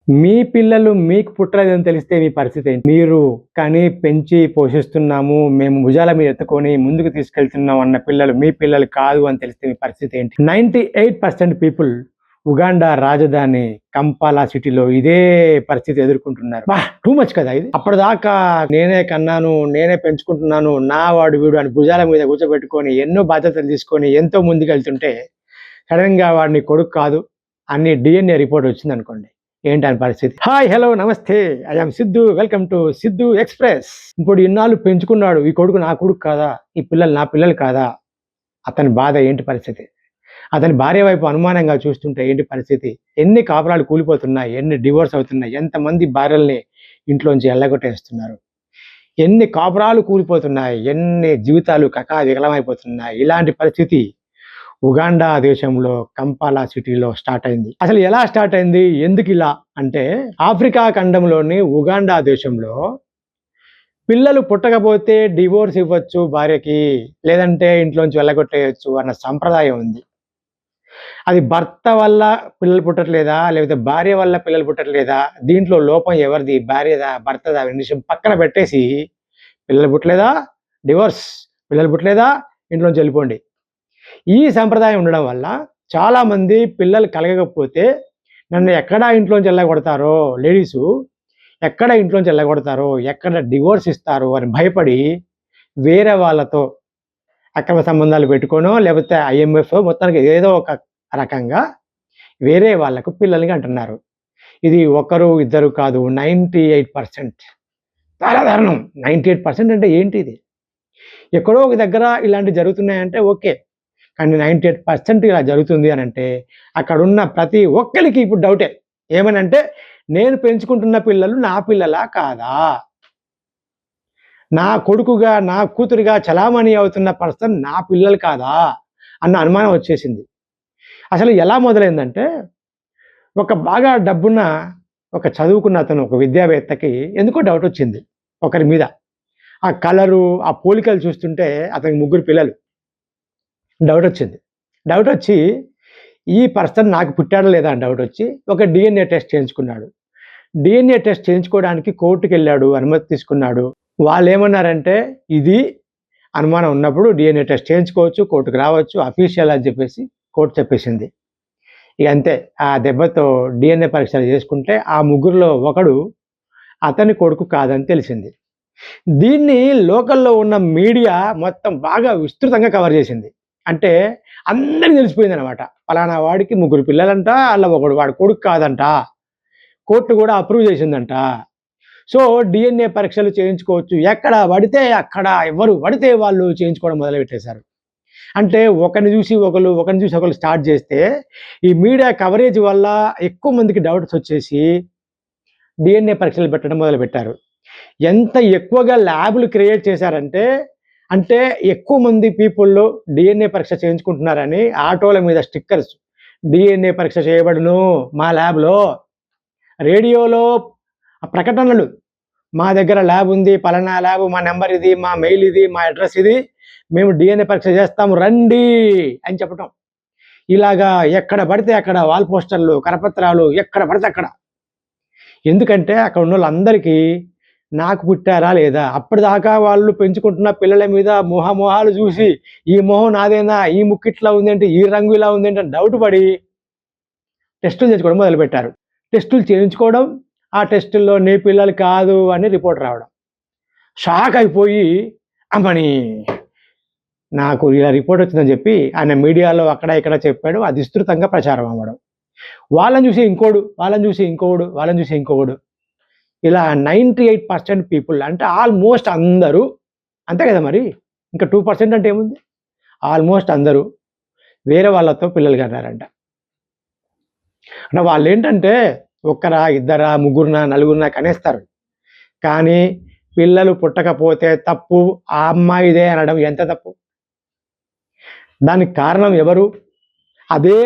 మీ పిల్లలు మీకు పుట్టలేదని తెలిస్తే మీ పరిస్థితి ఏంటి? మీరు కని, పెంచి, పోషిస్తున్నాము, మేము భుజాల మీద ఎత్తుకొని ముందుకు తీసుకెళ్తున్నాం అన్న పిల్లలు మీ పిల్లలు కాదు అని తెలిస్తే మీ పరిస్థితి ఏంటి? 98% పీపుల్ ఉగాండా రాజధాని కంపాలా సిటీలో ఇదే పరిస్థితి ఎదుర్కొంటున్నారు. టూ మచ్ కదా ఇది. అప్పటిదాకా నేనే కన్నాను, నేనే పెంచుకుంటున్నాను, నా వాడు వీడు అని భుజాల మీద కూర్చోబెట్టుకొని ఎన్నో బాధ్యతలు తీసుకొని ఎంతో ముందుకెళ్తుంటే సడన్ గా వాడిని కొడుకు కాదు అని DNA రిపోర్ట్ వచ్చింది అనుకోండి, ఏంటి అని పరిస్థితి. హాయ్, హలో, నమస్తే, I'm Siddhu, welcome to Siddhu express. ఇప్పుడు ఇన్నాళ్ళు పెంచుకున్నాడు, ఈ కొడుకు నా కొడుకు కాదా, ఈ పిల్లలు నా పిల్లలు కాదా, అతని బాధ ఏంటి పరిస్థితి? అతని భార్య వైపు అనుమానంగా చూస్తుంటే ఏంటి పరిస్థితి? ఎన్ని కాపురాలు కూలిపోతున్నాయి, ఎన్ని డివోర్స్ అవుతున్నాయి, ఎంతమంది భార్యల్ని ఇంట్లోంచి ఎల్లగొట్టేస్తున్నారు, ఎన్ని కాపురాలు కూలిపోతున్నాయి, ఎన్ని జీవితాలు వికలమైపోతున్నాయి. ఇలాంటి పరిస్థితి ఉగాండా దేశంలో కంపాలా సిటీలో స్టార్ట్ అయింది. అసలు ఎలా స్టార్ట్ అయింది, ఎందుకు ఇలా అంటే, ఆఫ్రికా ఖండంలోని ఉగాండా దేశంలో పిల్లలు పుట్టకపోతే డివోర్స్ ఇవ్వచ్చు భార్యకి, లేదంటే ఇంట్లోంచి వెళ్ళగొట్టేయచ్చు అన్న సంప్రదాయం ఉంది. అది భర్త వల్ల పిల్లలు పుట్టట్లేదా, లేకపోతే భార్య వల్ల పిల్లలు పుట్టట్లేదా, దీంట్లో లోపం ఎవరిది, భార్యదా భర్తదా అనే విషయం పక్కన పెట్టేసి, పిల్లలు పుట్టలేదా డివోర్స్, పిల్లలు పుట్టలేదా ఇంట్లోంచి వెళ్ళిపోండి. ఈ సంప్రదాయం ఉండడం వల్ల చాలామంది పిల్లలు కలగకపోతే నన్ను ఎక్కడ ఇంట్లోంచి వెళ్ళగొడతారో, లేడీసు ఎక్కడ ఇంట్లోంచి వెళ్ళగొడతారో, ఎక్కడ డివోర్స్ ఇస్తారో అని భయపడి వేరే వాళ్ళతో అక్రమ సంబంధాలు పెట్టుకోనో, లేకపోతే IMF మొత్తానికి ఏదో ఒక రకంగా వేరే వాళ్ళకు పిల్లల్ని అంటున్నారు. ఇది ఒకరు ఇద్దరు కాదు, 98%. చాలా దారుణం. 98% అంటే ఏంటి ఇది? ఎక్కడో ఒక దగ్గర ఇలాంటివి జరుగుతున్నాయంటే ఓకే, కానీ 98% ఇలా జరుగుతుంది అని అంటే అక్కడున్న ప్రతి ఒక్కరికి ఇప్పుడు డౌటే. ఏమనంటే, నేను పెంచుకుంటున్న పిల్లలు నా పిల్లలా కాదా, నా కొడుకుగా నా కూతురుగా చలామణి అవుతున్న పర్సన్ నా పిల్లలు కాదా అన్న అనుమానం వచ్చేసింది. అసలు ఎలా మొదలైందంటే, ఒక బాగా డబ్బున్న ఒక చదువుకున్న అతను, ఒక విద్యావేత్తకి ఎందుకో డౌట్ వచ్చింది ఒకరి మీద. ఆ కలరు, ఆ పోలికలు చూస్తుంటే అతనికి 3 పిల్లలు. డౌట్ వచ్చింది. డౌట్ వచ్చి ఈ పర్సన్ నాకు పుట్టాడా లేదా అని డౌట్ వచ్చి ఒక DNA టెస్ట్ చేయించుకున్నాడు. DNA టెస్ట్ చేయించుకోవడానికి కోర్టుకి వెళ్ళాడు, అనుమతి తీసుకున్నాడు. వాళ్ళు ఏమన్నారంటే, ఇది అనుమానం ఉన్నప్పుడు DNA టెస్ట్ చేయించుకోవచ్చు, కోర్టుకు రావచ్చు, అఫీషియల్ అని చెప్పేసి కోర్టు చెప్పేసింది. ఇక అంతే, ఆ దెబ్బతో DNA పరీక్షలు చేసుకుంటే ఆ 3లో ఒకడు అతని కొడుకు కాదని తెలిసింది. దీన్ని లోకల్లో ఉన్న మీడియా మొత్తం బాగా విస్తృతంగా కవర్ చేసింది. అంటే అందరికి తెలిసిపోయిందనమాట, పలానా వాడికి 3 పిల్లలంట, అలా ఒకడు వాడి కొడుకు కాదంట, కోర్టు కూడా అప్రూవ్ చేసిందంట. సో DNA పరీక్షలు చేయించుకోవచ్చు, ఎక్కడ పడితే అక్కడ, ఎవరు పడితే వాళ్ళు చేయించుకోవడం మొదలుపెట్టేశారు. అంటే ఒకరిని చూసి ఒకరు స్టార్ట్ చేస్తే ఈ మీడియా కవరేజ్ వల్ల ఎక్కువ మందికి డౌట్స్ వచ్చేసి DNA పరీక్షలు పెట్టడం మొదలుపెట్టారు. ఎంత ఎక్కువగా ల్యాబ్లు క్రియేట్ చేశారంటే, అంటే ఎక్కువ మంది పీపుల్లో DNA పరీక్ష చేయించుకుంటున్నారని ఆటోల మీద స్టిక్కర్స్, DNA పరీక్ష చేయబడును మా ల్యాబ్లో, రేడియోలో ప్రకటనలు, మా దగ్గర ల్యాబ్ ఉంది, పలానా ల్యాబ్, మా నెంబర్ ఇది, మా మెయిల్ ఇది, మా అడ్రస్ ఇది, మేము DNA పరీక్ష చేస్తాము రండి అని చెప్పటం. ఇలాగా ఎక్కడ పడితే అక్కడ వాల్ పోస్టర్లు, కరపత్రాలు ఎక్కడ పడితే అక్కడ. ఎందుకంటే అక్కడ ఉన్న వాళ్ళందరికీ నాకు పుట్టారా లేదా, అప్పటిదాకా వాళ్ళు పెంచుకుంటున్న పిల్లల మీద మొహాలు చూసి ఈ మొహం నాదేనా, ఈ ముక్కు ఇట్లా ఉందేంటి, ఈ రంగు ఇలా ఉందేంటి అని డౌట్ పడి టెస్టులు చేయించుకోవడం మొదలుపెట్టారు. టెస్టులు చేయించుకోవడం, ఆ టెస్టుల్లో నీ పిల్లలు కాదు అని రిపోర్ట్ రావడం. షాక్ అయిపోయి, అమ్మని నాకు ఇలా రిపోర్ట్ వచ్చిందని చెప్పి ఆయన మీడియాలో అక్కడ ఇక్కడ చెప్పాడు. అది విస్తృతంగా ప్రచారం అవ్వడం, వాళ్ళని చూసి ఇంకోడు, వాళ్ళని చూసి ఇంకోడు, వాళ్ళని చూసి ఇంకోడు, ఇలా 98% పీపుల్ అంటే ఆల్మోస్ట్ అందరూ, అంతే కదా మరి, ఇంకా 2% అంటే ఏముంది, ఆల్మోస్ట్ అందరూ వేరే వాళ్ళతో పిల్లలు కన్నారంట. అంటే వాళ్ళు ఏంటంటే ఒక్కరా, ఇద్దరా, ముగ్గురునా, నలుగురునా కనేస్తారు, కానీ పిల్లలు పుట్టకపోతే తప్పు ఆ అమ్మాయిదే అనడం ఎంత తప్పు. దానికి కారణం ఎవరు? అదే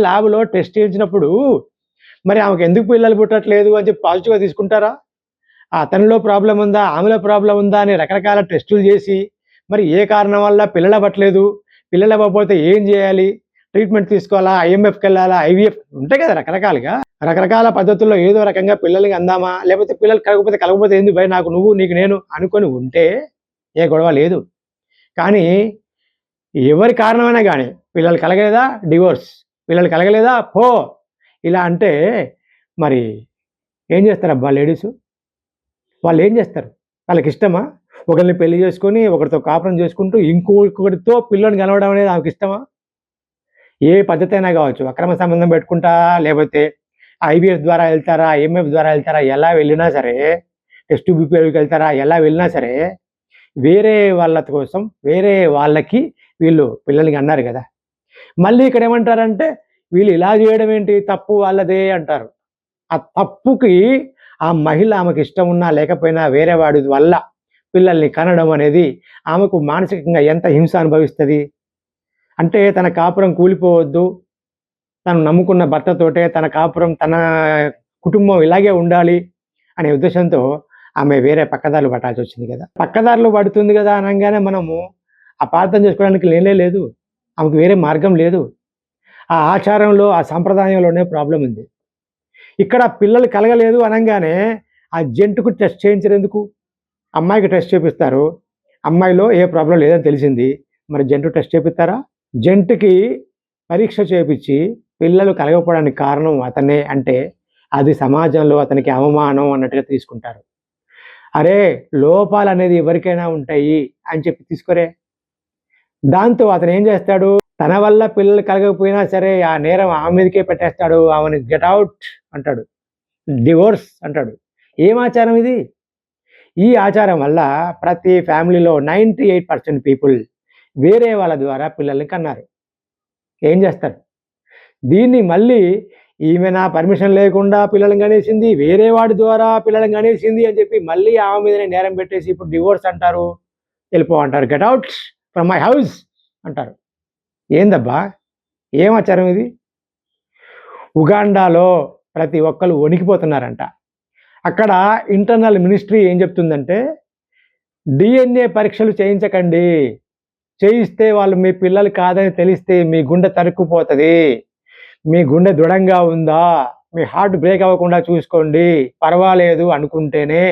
ల్యాబ్లో టెస్ట్ చేయించినప్పుడు మరి ఆమెకు ఎందుకు పిల్లలు పుట్టట్లేదు అని చెప్పి పాజిటివ్గా తీసుకుంటారా? అతనిలో ప్రాబ్లం ఉందా, ఆమెలో ప్రాబ్లం ఉందా అని రకరకాల టెస్టులు చేసి మరి ఏ కారణం వల్ల పిల్లలు అవ్వట్లేదు, పిల్లలు అవ్వకపోతే ఏం చేయాలి, ట్రీట్మెంట్ తీసుకోవాలా, ఐఎంఎఫ్కి వెళ్ళాలా, ఐవీఎఫ్ ఉంటాయి కదా రకరకాలుగా. రకరకాల పద్ధతుల్లో ఏదో రకంగా పిల్లలకి అందామా, లేకపోతే పిల్లలు కలగకపోతే ఎందుకు భయ్, నాకు నువ్వు నీకు నేను అనుకొని ఉంటే ఏ గొడవ లేదు. కానీ ఎవరి కారణమైనా కానీ పిల్లలు కలగలేదా డివోర్స్, పిల్లలు కలగలేదా పో, ఇలా అంటే మరి ఏం చేస్తారబ్బా లేడీసు? వాళ్ళు ఏం చేస్తారు? వాళ్ళకి ఇష్టమా? ఒకరిని పెళ్లి చేసుకొని ఒకరితో కాపురం చేసుకుంటూ ఇంకొకరితో పిల్లని కలవడం అనేది ఆమెకి ఇష్టమా? ఏ పద్ధతి అయినా కావచ్చు, అక్రమ సంబంధం పెట్టుకుంటా, లేకపోతే ఐవీఎఫ్ ద్వారా వెళ్తారా, ఐఎంఎఫ్ ద్వారా వెళ్తారా, ఎలా వెళ్ళినా సరే, టెస్ట్ బీపీఎల్కి వెళ్తారా, ఎలా వెళ్ళినా సరే, వేరే వాళ్ళ కోసం వేరే వాళ్ళకి వీళ్ళు పిల్లలకి అన్నారు కదా. మళ్ళీ ఇక్కడ ఏమంటారంటే వీళ్ళు ఇలా చేయడం ఏంటి, తప్పు వాళ్ళదే అంటారు. ఆ తప్పుకి ఆ మహిళ ఆమెకు ఇష్టం ఉన్నా లేకపోయినా వేరే వాడి వల్ల పిల్లల్ని కనడం అనేది ఆమెకు మానసికంగా ఎంత హింస అనుభవిస్తుంది. అంటే తన కాపురం కూలిపోవద్దు, తను నమ్ముకున్న భర్తతోటే తన కాపురం, తన కుటుంబం ఇలాగే ఉండాలి అనే ఉద్దేశంతో ఆమె వేరే పక్కదారులు పట్టాల్సి వచ్చింది కదా. పక్కదారులు పడుతుంది కదా అనగానే మనము అపార్థం చేసుకోవడానికి లేదు. ఆమెకు వేరే మార్గం లేదు. ఆ ఆచారంలో, ఆ సాంప్రదాయంలోనే ప్రాబ్లం ఉంది. ఇక్కడ పిల్లలు కలగలేదు అనగానే ఆ జంటుకు టెస్ట్ చేయించరు ఎందుకు? అమ్మాయికి టెస్ట్ చేపిస్తారు, అమ్మాయిలో ఏ ప్రాబ్లం లేదని తెలిసింది, మరి జంటు టెస్ట్ చేపిస్తారా? జంటుకి పరీక్ష చేపించి పిల్లలు కలగకపోవడానికి కారణం అతనే అంటే అది సమాజంలో అతనికి అవమానం అన్నట్టుగా తీసుకుంటారు. అరే లోపాలు అనేది ఎవరికైనా ఉంటాయి అని చెప్పి తీసుకోరే. దాంతో అతను ఏం చేస్తాడు, తన వల్ల పిల్లలు కలగకపోయినా సరే ఆ నేరం ఆమె మీదకే పెట్టేస్తాడు, ఆమెను గెట్ అవుట్ అంటాడు, డివోర్స్ అంటాడు. ఏం ఆచారం ఇది? ఈ ఆచారం వల్ల ప్రతి ఫ్యామిలీలో 98% పీపుల్ వేరే వాళ్ళ ద్వారా పిల్లల్ని కన్నారు. ఏం చేస్తారు? దీన్ని మళ్ళీ ఈమె నా పర్మిషన్ లేకుండా పిల్లలను కనేసింది, వేరే వాడి ద్వారా పిల్లలను కనేసింది అని చెప్పి మళ్ళీ ఆమె మీదనే నేరం పెట్టేసి ఇప్పుడు డివోర్స్ అంటారు, వెళ్ళిపో అంటారు, get out from my house అంటారు. ఏందబ్బా, ఏం ఆచారం ఇది? ఉగాండాలో ప్రతి ఒక్కరు వణికిపోతున్నారంట. అక్కడ ఇంటర్నల్ మినిస్ట్రీ ఏం చెప్తుందంటే డిఎన్ఏ పరీక్షలు చేయించకండి, చేయిస్తే వాళ్ళు మీ పిల్లలు కాదని తెలిస్తే మీ గుండె తరుక్కుపోతుంది, మీ గుండె దృఢంగా ఉందా, మీ హార్ట్ బ్రేక్ అవ్వకుండా చూసుకోండి, పర్వాలేదు అనుకుంటేనే,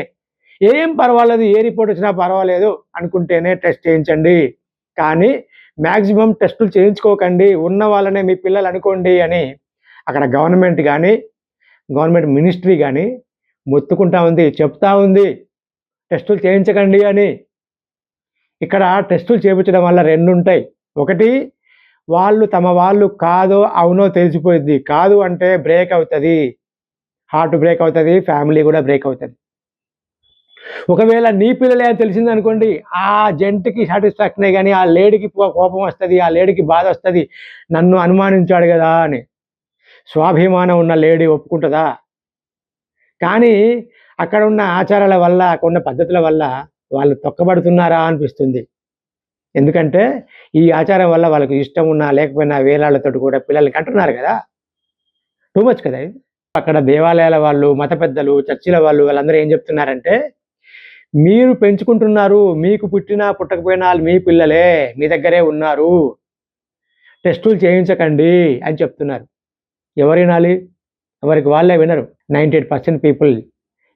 ఏం పర్వాలేదు ఏ రిపోర్ట్ వచ్చినా పర్వాలేదు అనుకుంటేనే టెస్ట్ చేయించండి, కానీ మ్యాక్సిమం టెస్టులు చేయించుకోకండి, ఉన్న వాళ్ళనే మీ పిల్లలు అనుకోండి అని అక్కడ గవర్నమెంట్ మినిస్ట్రీ కానీ మొత్తుకుంటా ఉంది, చెప్తా ఉంది టెస్టులు చేయించకండి అని. ఇక్కడ టెస్టులు చేయించడం వల్ల రెండు ఉంటాయి. ఒకటి, వాళ్ళు తమ వాళ్ళు కాదో అవునో తెలిసిపోయింది, కాదు అంటే బ్రేక్ అవుతుంది, హార్ట్ బ్రేక్ అవుతుంది, ఫ్యామిలీ కూడా బ్రేక్ అవుతుంది. ఒకవేళ నీ పిల్లలే అని తెలిసింది అనుకోండి, ఆ జంటకి సాటిస్ఫాక్షనే కానీ ఆ లేడీకి కోపం వస్తుంది, ఆ లేడీకి బాధ వస్తుంది, నన్ను అనుమానించాడు కదా అని. స్వాభిమానం ఉన్న లేడీ ఒప్పుకుంటుందా? కానీ అక్కడ ఉన్న ఆచారాల వల్ల, అక్కడ ఉన్న పద్ధతుల వల్ల వాళ్ళు తొక్కబడుతున్నారా అనిపిస్తుంది. ఎందుకంటే ఈ ఆచారం వల్ల వాళ్ళకి ఇష్టం ఉన్నా లేకపోయినా వేలాళ్ళతో కూడా పిల్లలకి అంటున్నారు కదా. టూ మచ్ కదా ఇది. అక్కడ దేవాలయాల వాళ్ళు, మత పెద్దలు, చర్చిల వాళ్ళు వాళ్ళందరూ ఏం చెప్తున్నారంటే మీరు పెంచుకుంటున్నారు, మీకు పుట్టినా పుట్టకపోయినా మీ పిల్లలే మీ దగ్గరే ఉన్నారు, టెస్టులు చేయించకండి అని చెప్తున్నారు. ఎవరు వినాలి? ఎవరికి వాళ్ళే వినరు. 98% పీపుల్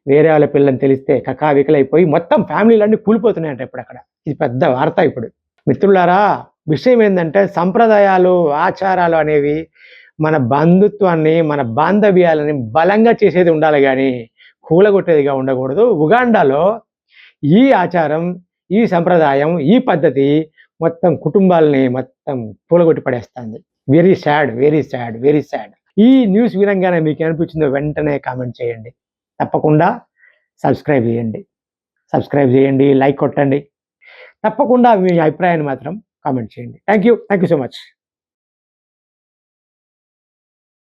వేరే వాళ్ళ పిల్లని తెలిస్తే కకావికలైపోయి మొత్తం ఫ్యామిలీలన్నీ కూలిపోతున్నాయంట ఇప్పుడు అక్కడ. ఇది పెద్ద వార్త ఇప్పుడు. మిత్రులారా, విషయం ఏంటంటే సంప్రదాయాలు, ఆచారాలు అనేవి మన బంధుత్వాన్ని, మన బాంధవ్యాలని బలంగా చేసేది ఉండాలి కానీ కూలగొట్టేదిగా ఉండకూడదు. ఉగాండాలో ఈ ఆచారం, ఈ సంప్రదాయం, ఈ పద్ధతి మొత్తం కుటుంబాలని మొత్తం కూలగొట్టి పడేస్తుంది. Very sad, very sad, very sad. ఈ న్యూస్ వినంగానే మీకు అనిపించిందో వెంటనే కామెంట్ చేయండి. తప్పకుండా సబ్స్క్రైబ్ చేయండి, లైక్ కొట్టండి. తప్పకుండా మీ అభిప్రాయాన్ని మాత్రం కామెంట్ చేయండి. Thank you so much.